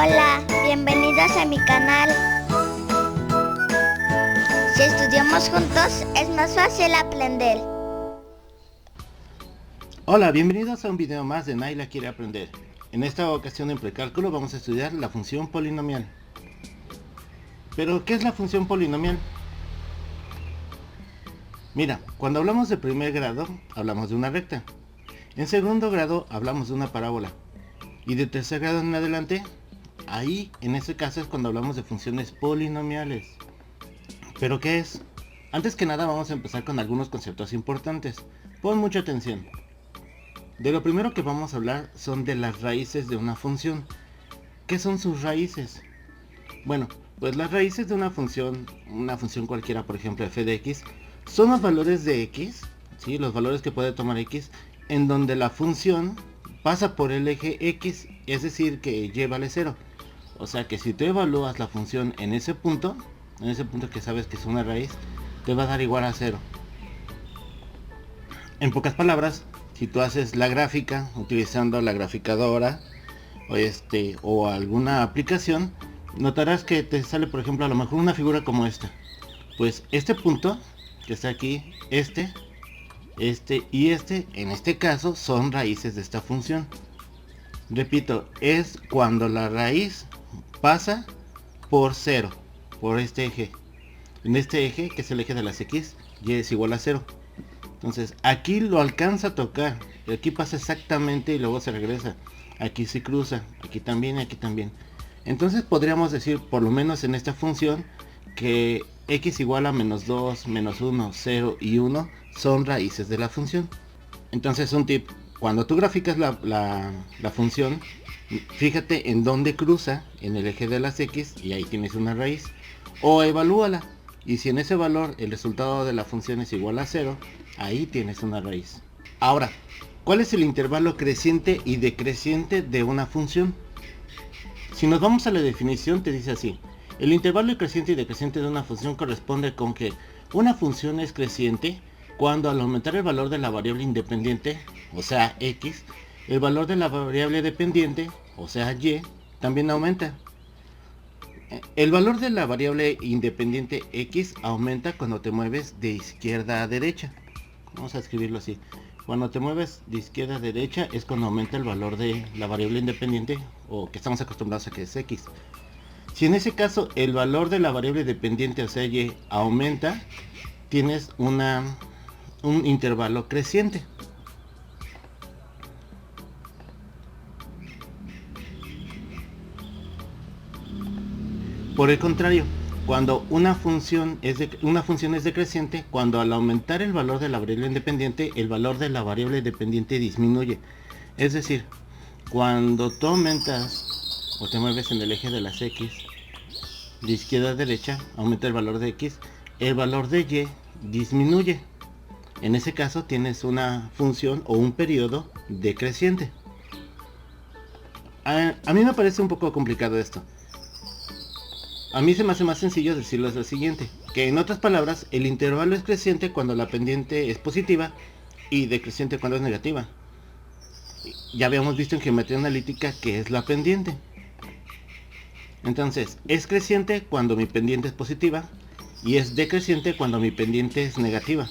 Hola, bienvenidos a mi canal. Si estudiamos juntos, es más fácil aprender. Hola, bienvenidos a un video más de Naila Quiere Aprender. En esta ocasión en precálculo vamos a estudiar la función polinomial. ¿Pero qué es la función polinomial? Mira, cuando hablamos de primer grado, hablamos de una recta. En segundo grado, hablamos de una parábola. Y de tercer grado en adelante, ahí, en este caso, es cuando hablamos de funciones polinomiales. ¿Pero qué es? Antes que nada, vamos a empezar con algunos conceptos importantes. Pon mucha atención. De lo primero que vamos a hablar son de las raíces de una función. ¿Qué son sus raíces? Bueno, pues las raíces de una función cualquiera, por ejemplo f de x, son los valores de x, ¿sí? Los valores que puede tomar x, en donde la función pasa por el eje x, es decir, que y vale 0. O sea que si tú evalúas la función en ese punto que sabes que es una raíz, te va a dar igual a 0. En pocas palabras, si tú haces la gráfica utilizando la graficadora o alguna aplicación, notarás que te sale, por ejemplo, a lo mejor una figura como esta. Pues este punto que está aquí, este y en este caso son raíces de esta función. Repito, es cuando la raíz pasa por 0, por este eje. En este eje, que es el eje de las x, y es igual a 0. Entonces aquí lo alcanza a tocar, y aquí pasa exactamente y luego se regresa. Aquí se cruza, aquí también y aquí también. Entonces podríamos decir, por lo menos en esta función, que x igual a menos 2, menos 1, 0 y 1 son raíces de la función. Entonces un tip, cuando tú graficas la función, fíjate en dónde cruza en el eje de las x y ahí tienes una raíz. O evalúala, y si en ese valor el resultado de la función es igual a 0, ahí tienes una raíz. Ahora, ¿cuál es el intervalo creciente y decreciente de una función? Si nos vamos a la definición, te dice así: el intervalo creciente y decreciente de una función corresponde con que una función es creciente cuando al aumentar el valor de la variable independiente, o sea x, el valor de la variable dependiente, o sea y, también aumenta. El valor de la variable independiente x aumenta cuando te mueves de izquierda a derecha. Vamos a escribirlo así: cuando te mueves de izquierda a derecha es cuando aumenta el valor de la variable independiente, o que estamos acostumbrados a que es x. Si en ese caso el valor de la variable dependiente, o sea y, aumenta, tienes un intervalo creciente. Por el contrario, cuando una función es decreciente, cuando al aumentar el valor de la variable independiente, el valor de la variable dependiente disminuye. Es decir, cuando tú aumentas o te mueves en el eje de las x de izquierda a derecha, aumenta el valor de x, el valor de y disminuye. En ese caso tienes una función o un periodo decreciente. A mí me parece un poco complicado esto. A mí se me hace más sencillo decirlo es lo siguiente: que en otras palabras, el intervalo es creciente cuando la pendiente es positiva y decreciente cuando es negativa. Ya habíamos visto en geometría analítica qué es la pendiente. Entonces, es creciente cuando mi pendiente es positiva y es decreciente cuando mi pendiente es negativa.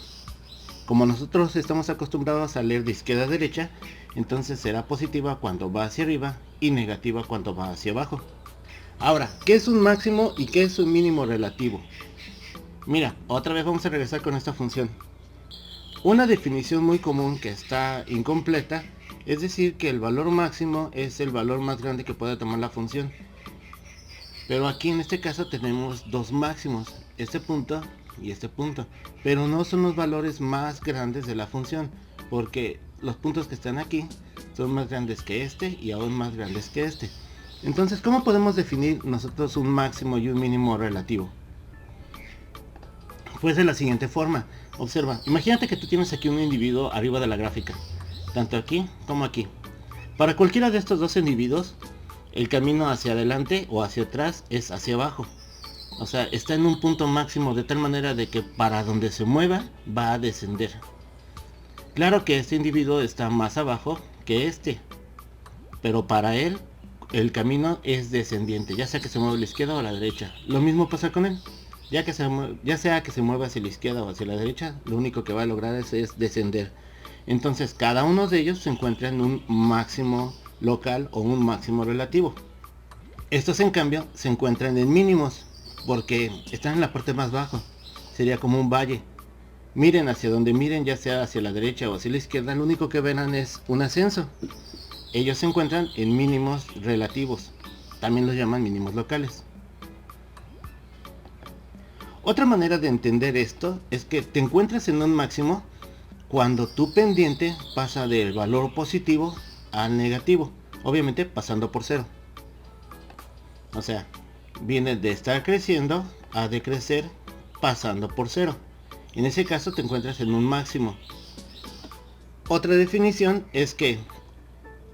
Como nosotros estamos acostumbrados a leer de izquierda a derecha, entonces será positiva cuando va hacia arriba y negativa cuando va hacia abajo. Ahora, ¿qué es un máximo y qué es un mínimo relativo? Mira, otra vez vamos a regresar con esta función. Una definición muy común que está incompleta es decir que el valor máximo es el valor más grande que puede tomar la función. Pero aquí en este caso tenemos dos máximos, este punto y este punto. Pero no son los valores más grandes de la función, porque los puntos que están aquí son más grandes que este y aún más grandes que este. Entonces, ¿cómo podemos definir nosotros un máximo y un mínimo relativo? Pues de la siguiente forma. Observa, imagínate que tú tienes aquí un individuo arriba de la gráfica, tanto aquí como aquí. Para cualquiera de estos dos individuos, el camino hacia adelante o hacia atrás es hacia abajo. O sea, está en un punto máximo de tal manera de que para donde se mueva va a descender. Claro que este individuo está más abajo que este, pero para él el camino es descendiente, ya sea que se mueva a la izquierda o a la derecha. Lo mismo pasa con él. Ya sea que se mueva hacia la izquierda o hacia la derecha, lo único que va a lograr es descender. Entonces cada uno de ellos se encuentra en un máximo local o un máximo relativo. Estos en cambio se encuentran en mínimos porque están en la parte más baja. Sería como un valle. Miren hacia donde miren, ya sea hacia la derecha o hacia la izquierda, lo único que verán es un ascenso. Ellos se encuentran en mínimos relativos. También los llaman mínimos locales. Otra manera de entender esto es que te encuentras en un máximo cuando tu pendiente pasa del valor positivo al negativo, obviamente pasando por cero. O sea, viene de estar creciendo a decrecer pasando por cero. En ese caso te encuentras en un máximo. Otra definición es que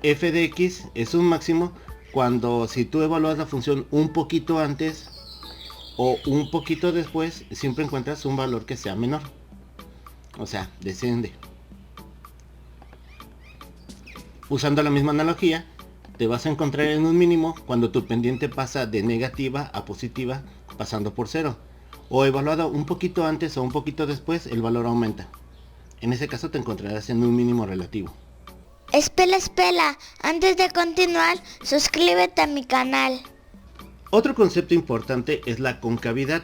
f de x es un máximo cuando si tú evalúas la función un poquito antes o un poquito después, siempre encuentras un valor que sea menor. O sea, desciende. Usando la misma analogía, te vas a encontrar en un mínimo cuando tu pendiente pasa de negativa a positiva pasando por cero. O evaluado un poquito antes o un poquito después, el valor aumenta. En ese caso te encontrarás en un mínimo relativo. Espera, antes de continuar, suscríbete a mi canal. Otro concepto importante es la concavidad.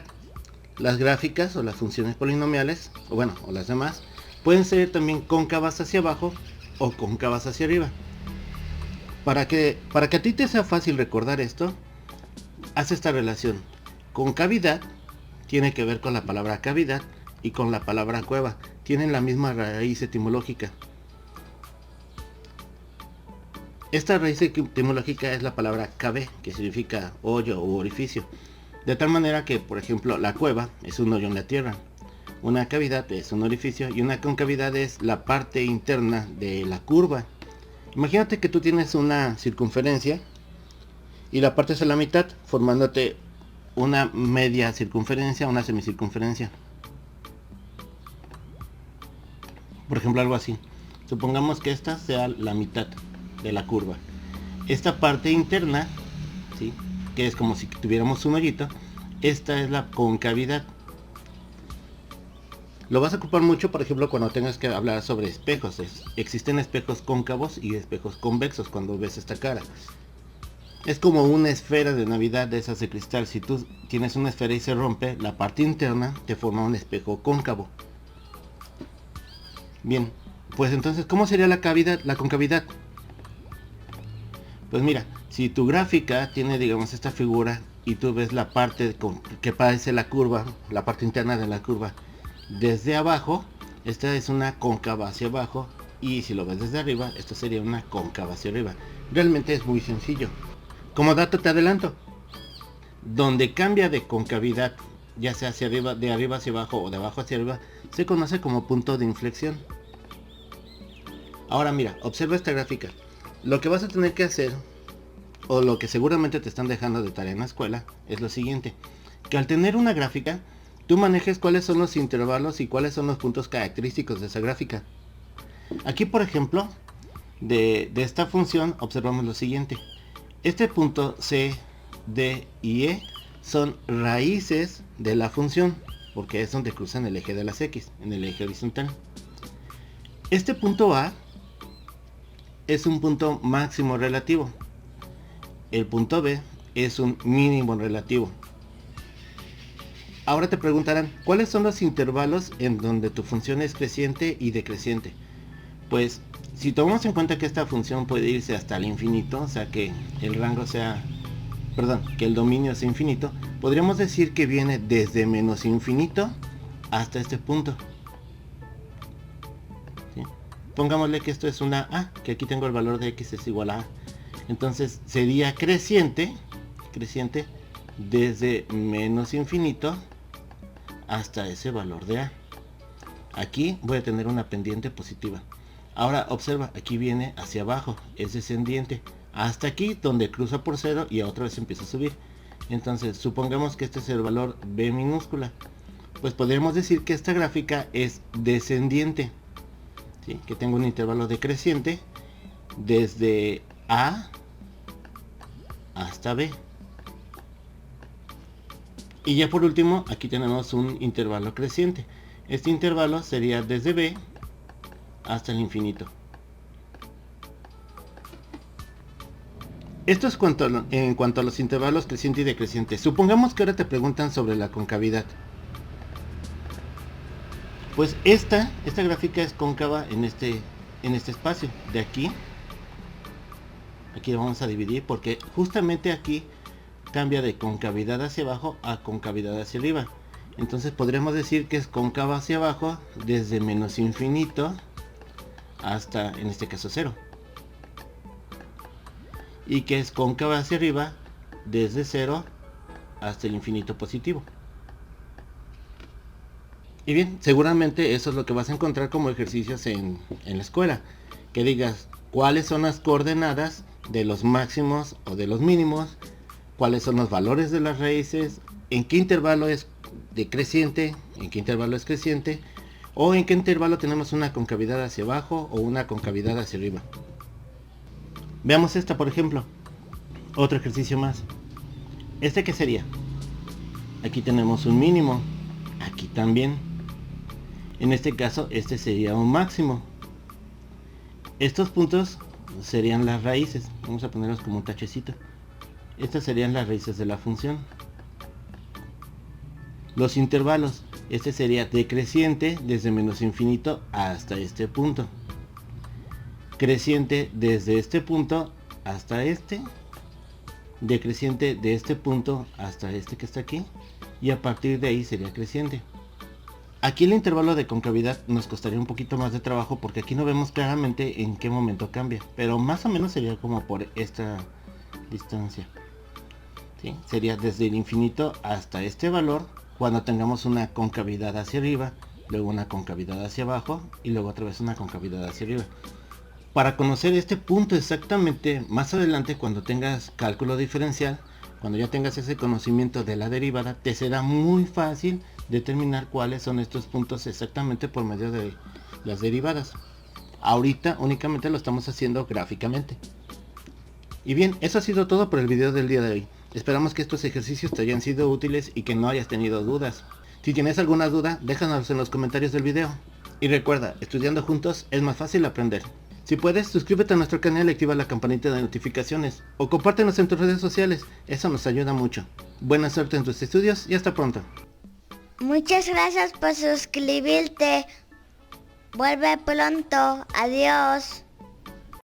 Las gráficas o las funciones polinomiales, o las demás, pueden ser también cóncavas hacia abajo o cóncavas hacia arriba. Para que a ti te sea fácil recordar esto, haz esta relación. Concavidad tiene que ver con la palabra cavidad y con la palabra cueva. Tienen la misma raíz etimológica. Esta raíz etimológica es la palabra cave, que significa hoyo u orificio. De tal manera que, por ejemplo, la cueva es un hoyo en la tierra. Una cavidad es un orificio y una concavidad es la parte interna de la curva. Imagínate que tú tienes una circunferencia y la partes a la mitad formándote una media circunferencia, una semicircunferencia. Por ejemplo, algo así. Supongamos que esta sea la mitad de la curva. Esta parte interna, ¿sí?, que es como si tuviéramos un hoyito, esta es la concavidad. Lo vas a ocupar mucho, por ejemplo, cuando tengas que hablar sobre espejos. Existen espejos cóncavos y espejos convexos cuando ves esta cara. Es como una esfera de Navidad de esas de cristal. Si tú tienes una esfera y se rompe, la parte interna te forma un espejo cóncavo. Bien, pues entonces, ¿cómo sería la concavidad? Pues mira, si tu gráfica tiene, digamos, esta figura y tú ves la parte que parece la curva, la parte interna de la curva, desde abajo, esta es una cóncava hacia abajo, y si lo ves desde arriba, esto sería una cóncava hacia arriba. Realmente es muy sencillo. Como dato te adelanto, donde cambia de concavidad, ya sea hacia arriba, de arriba hacia abajo o de abajo hacia arriba, se conoce como punto de inflexión. Ahora mira, observa esta gráfica. Lo que vas a tener que hacer, o lo que seguramente te están dejando de tarea en la escuela, es lo siguiente: que al tener una gráfica, tú manejes cuáles son los intervalos y cuáles son los puntos característicos de esa gráfica. Aquí, por ejemplo, de esta función observamos lo siguiente. Este punto C, D y E son raíces de la función, porque es donde cruzan el eje de las X, en el eje horizontal. Este punto A es un punto máximo relativo. El punto B es un mínimo relativo. Ahora te preguntarán, ¿cuáles son los intervalos en donde tu función es creciente y decreciente? Pues, si tomamos en cuenta que esta función puede irse hasta el infinito, o sea que que el dominio sea infinito, podríamos decir que viene desde menos infinito hasta este punto. ¿Sí? Pongámosle que esto es una A, que aquí tengo el valor de X es igual a A. Entonces sería creciente desde menos infinito hasta ese valor de A. Aquí voy a tener una pendiente positiva. Ahora observa, aquí viene hacia abajo, es descendiente, hasta aquí donde cruza por cero y otra vez empieza a subir. Entonces supongamos que este es el valor B minúscula. Pues podríamos decir que esta gráfica es descendiente, ¿sí?, que tengo un intervalo decreciente desde A hasta B. Y ya por último, aquí tenemos un intervalo creciente. Este intervalo sería desde B hasta el infinito. Esto es en cuanto a los intervalos creciente y decreciente. Supongamos que ahora te preguntan sobre la concavidad. Pues esta gráfica es cóncava en este espacio. De aquí lo vamos a dividir porque justamente aquí cambia de concavidad hacia abajo a concavidad hacia arriba. Entonces podríamos decir que es cóncava hacia abajo desde menos infinito hasta, en este caso, 0. Y que es cóncava hacia arriba desde 0 hasta el infinito positivo. Y bien, seguramente eso es lo que vas a encontrar como ejercicios en la escuela. Que digas cuáles son las coordenadas de los máximos o de los mínimos, cuáles son los valores de las raíces, en qué intervalo es decreciente, en qué intervalo es creciente, o en qué intervalo tenemos una concavidad hacia abajo o una concavidad hacia arriba. Veamos esta, por ejemplo. Otro ejercicio más. ¿Este qué sería? Aquí tenemos un mínimo. Aquí también. En este caso, este sería un máximo. Estos puntos serían las raíces. Vamos a ponerlos como un tachecito. Estas serían las raíces de la función. Los intervalos. Este sería decreciente desde menos infinito hasta este punto. Creciente desde este punto hasta este. Decreciente de este punto hasta este que está aquí. Y a partir de ahí sería creciente. Aquí el intervalo de concavidad nos costaría un poquito más de trabajo porque aquí no vemos claramente en qué momento cambia. Pero más o menos sería como por esta distancia. ¿Sí? Sería desde el infinito hasta este valor cuando tengamos una concavidad hacia arriba, luego una concavidad hacia abajo y luego otra vez una concavidad hacia arriba. Para conocer este punto exactamente más adelante, cuando tengas cálculo diferencial, cuando ya tengas ese conocimiento de la derivada, te será muy fácil determinar cuáles son estos puntos exactamente por medio de las derivadas. Ahorita únicamente lo estamos haciendo gráficamente. Y bien, eso ha sido todo por el video del día de hoy. Esperamos que estos ejercicios te hayan sido útiles y que no hayas tenido dudas. Si tienes alguna duda, déjanos en los comentarios del video. Y recuerda, estudiando juntos es más fácil aprender. Si puedes, suscríbete a nuestro canal y activa la campanita de notificaciones. O compártenos en tus redes sociales, eso nos ayuda mucho. Buena suerte en tus estudios y hasta pronto. Muchas gracias por suscribirte. Vuelve pronto. Adiós.